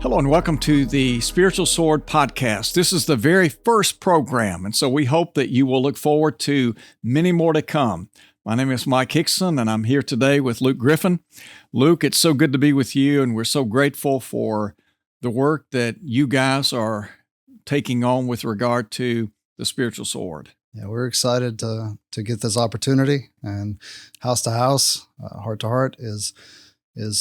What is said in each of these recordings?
Hello and welcome to the Spiritual Sword Podcast. This is the very first program, and so we hope that you will look forward to many more to come. My name is Mike Hickson, and I'm here today with Luke Griffin. Luke, it's so good to be with you, and we're so grateful for the work that you guys are taking on with regard to the spiritual sword. Yeah, we're excited to get this opportunity, and House to House, Heart to Heart is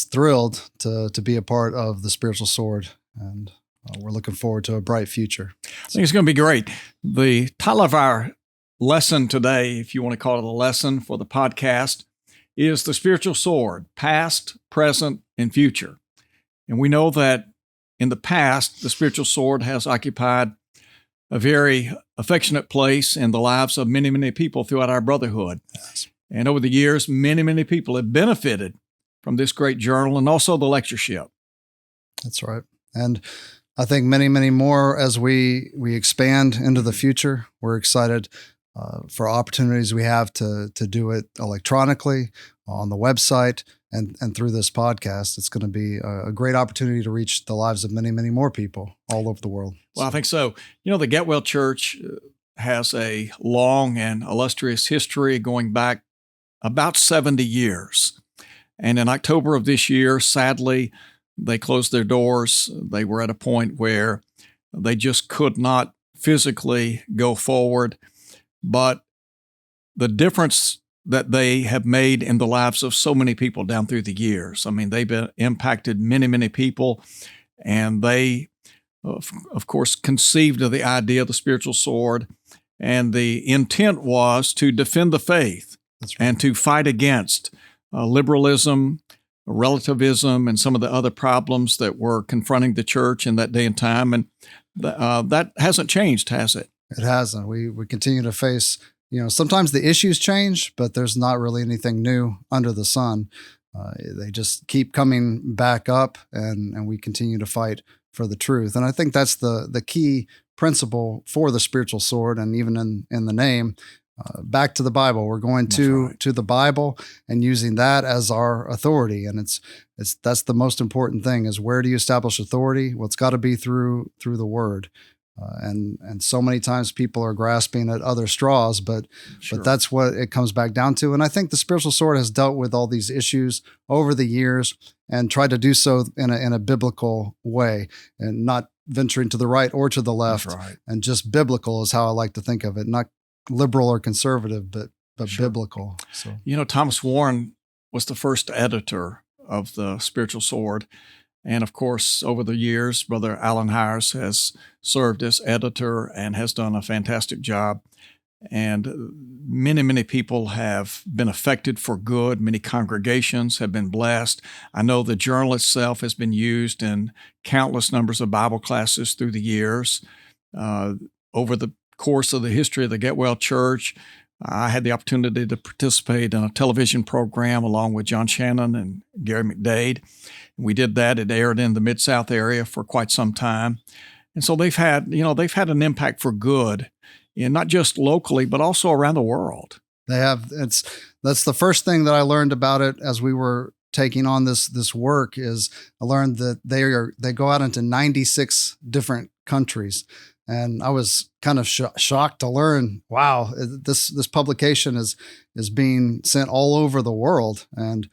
thrilled to be a part of the spiritual sword, and we're looking forward to a bright future. I think it's going to be great. The title of our lesson today, if you want to call it a lesson for the podcast, is the spiritual sword, past, present, and future. And we know that in the past, the spiritual sword has occupied a very affectionate place in the lives of many, many people throughout our brotherhood. Yes. And over the years, many, many people have benefited from this great journal and also the lectureship. That's right. And I think many, many more as we expand into the future. We're excited for opportunities we have to do it electronically on the website and through this podcast. It's going to be a great opportunity to reach the lives of many, many more people all over the world. Well, I think so. You know, the Getwell Church has a long and illustrious history going back about 70 years. And in October of this year, sadly, they closed their doors. They were at a point where they just could not physically go forward. But the difference that they have made in the lives of so many people down through the years, I mean, they've impacted many, many people. And they, of course, conceived of the idea of the spiritual sword. And the intent was to defend the faith. That's right. And to fight against liberalism, relativism, and some of the other problems that were confronting the church in that day and time. And that hasn't changed, has it? It hasn't. We continue to face, sometimes the issues change, but there's not really anything new under the sun. They just keep coming back up, and we continue to fight for the truth. And I think that's the key principle for the spiritual sword, and even in the name, back to the Bible. We're going to the Bible and using that as our authority. And that's the most important thing, is where do you establish authority? Well, it's got to be through the Word. And so many times people are grasping at other straws, but that's what it comes back down to. And I think the spiritual sword has dealt with all these issues over the years and tried to do so in a biblical way, and not venturing to the right or to the left. That's right. And just biblical is how I like to think of it, not liberal or conservative, but biblical. So, Thomas Warren was the first editor of the Spiritual Sword. And of course, over the years, Brother Alan Hires has served as editor and has done a fantastic job. And many, many people have been affected for good. Many congregations have been blessed. I know the journal itself has been used in countless numbers of Bible classes through the years. Over the course of the history of the Getwell Church, I had the opportunity to participate in a television program along with John Shannon and Gary McDade. We did that. It aired in the Mid-South area for quite some time. And so they've had an impact for good, and not just locally, but also around the world. They have. That's the first thing that I learned about it as we were taking on this work, is I learned that they go out into 96 different countries. And I was kind of shocked to learn, wow, this publication is being sent all over the world, and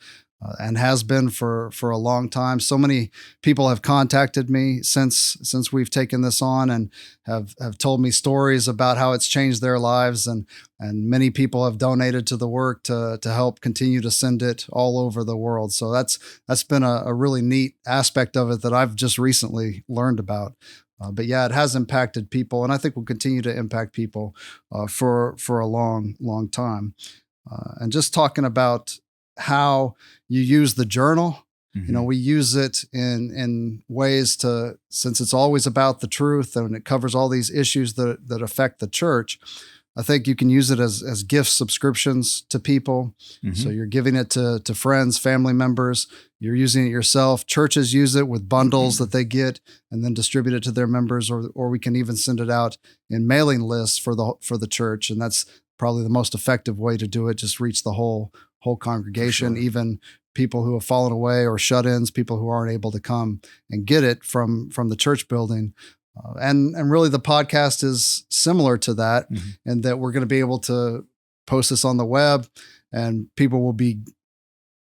has been for a long time. So many people have contacted me since we've taken this on, and have told me stories about how it's changed their lives, and many people have donated to the work to help continue to send it all over the world. So that's been a really neat aspect of it that I've just recently learned about. But yeah, it has impacted people, and I think will continue to impact people for a long, long time. And just talking about how you use the journal, we use it in ways since it's always about the truth and it covers all these issues that affect the church. I think you can use it as gift subscriptions to people. Mm-hmm. So you're giving it to friends, family members. You're using it yourself. Churches use it with bundles that they get and then distribute it to their members, or we can even send it out in mailing lists for the church. And that's probably the most effective way to do it. Just reach the whole whole congregation, Sure. even people who have fallen away or shut-ins, people who aren't able to come and get it from the church building. And really the podcast is similar to that, in that we're going to be able to post this on the web, and people will be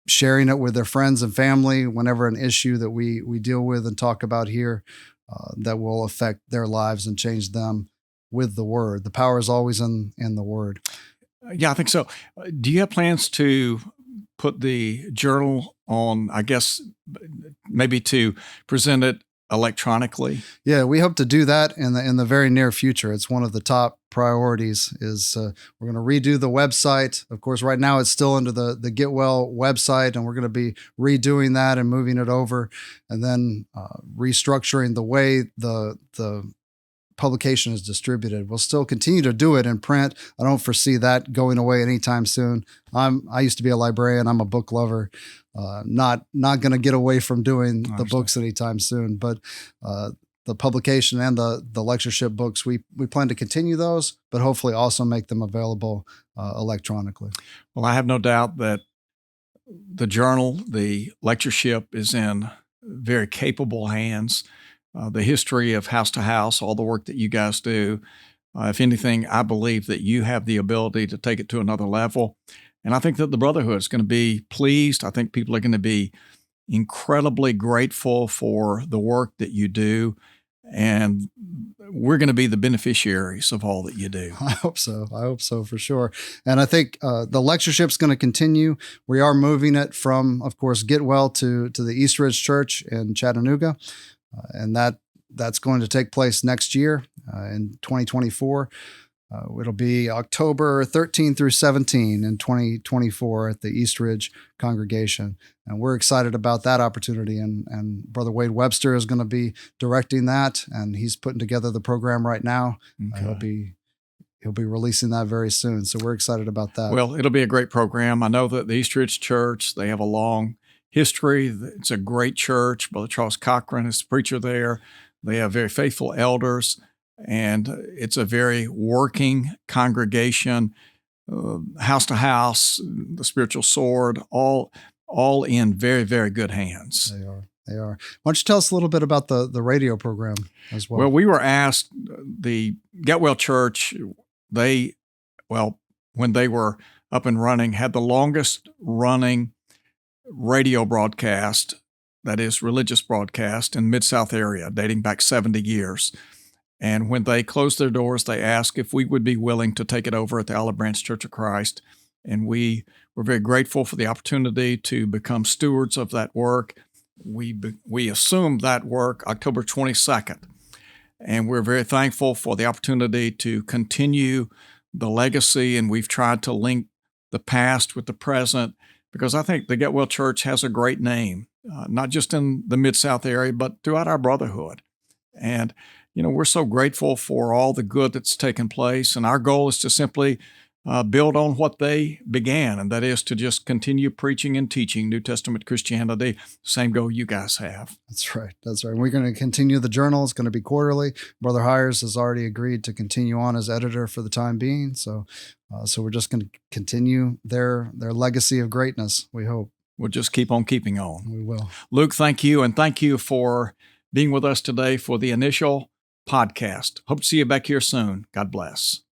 sharing it with their friends and family whenever an issue that we deal with and talk about here that will affect their lives and change them with the word. The power is always in the word. Yeah, I think so. Do you have plans to put the journal on, I guess, maybe to present it electronically? Yeah, we hope to do that in the very near future. It's one of the top priorities. Is we're going to redo the website. Of course, right now it's still under the Get Well website, and we're going to be redoing that and moving it over, and then restructuring the way the publication is distributed. We'll still continue to do it in print. I don't foresee that going away anytime soon. I used to be a librarian. I'm a book lover. Not going to get away from doing the books anytime soon. But the publication and the lectureship books, we plan to continue those, but hopefully also make them available electronically. Well, I have no doubt that the journal, the lectureship, is in very capable hands. The history of House to House, all the work that you guys do. If anything, I believe that you have the ability to take it to another level. And I think that the Brotherhood is going to be pleased. I think people are going to be incredibly grateful for the work that you do. And we're going to be the beneficiaries of all that you do. I hope so. I hope so for sure. And I think the lectureship's going to continue. We are moving it from, of course, Get Well to the East Ridge Church in Chattanooga. And that's going to take place next year in 2024. It'll be October 13 through 17 in 2024 at the East Ridge congregation. And we're excited about that opportunity. And Brother Wade Webster is going to be directing that, and he's putting together the program right now. Okay. He'll be releasing that very soon. So we're excited about that. Well, it'll be a great program. I know that the East Ridge Church, they have a long history. It's a great church. Brother Charles Cochran is the preacher there. They have very faithful elders, and it's a very working congregation. House to House, the Spiritual Sword, all in very, very good hands. They are. Why don't you tell us a little bit about the radio program as well? Well, we were asked, the Get Well Church, when they were up and running, had the longest running radio broadcast, that is religious broadcast, in Mid-South area, dating back 70 years. And when they closed their doors, they asked if we would be willing to take it over at the Olive Branch Church of Christ. And we were very grateful for the opportunity to become stewards of that work. We assumed that work October 22nd. And we're very thankful for the opportunity to continue the legacy. And we've tried to link the past with the present, because I think the Get Well Church has a great name, not just in the Mid-South area, but throughout our brotherhood. And, we're so grateful for all the good that's taken place. And our goal is to simply build on what they began, and that is to just continue preaching and teaching New Testament Christianity. Same goal you guys have. That's right. We're going to continue the journal. It's going to be quarterly. Brother Hires has already agreed to continue on as editor for the time being. So we're just going to continue their legacy of greatness, we hope. We'll just keep on keeping on. We will. Luke, thank you. And thank you for being with us today for the initial podcast. Hope to see you back here soon. God bless.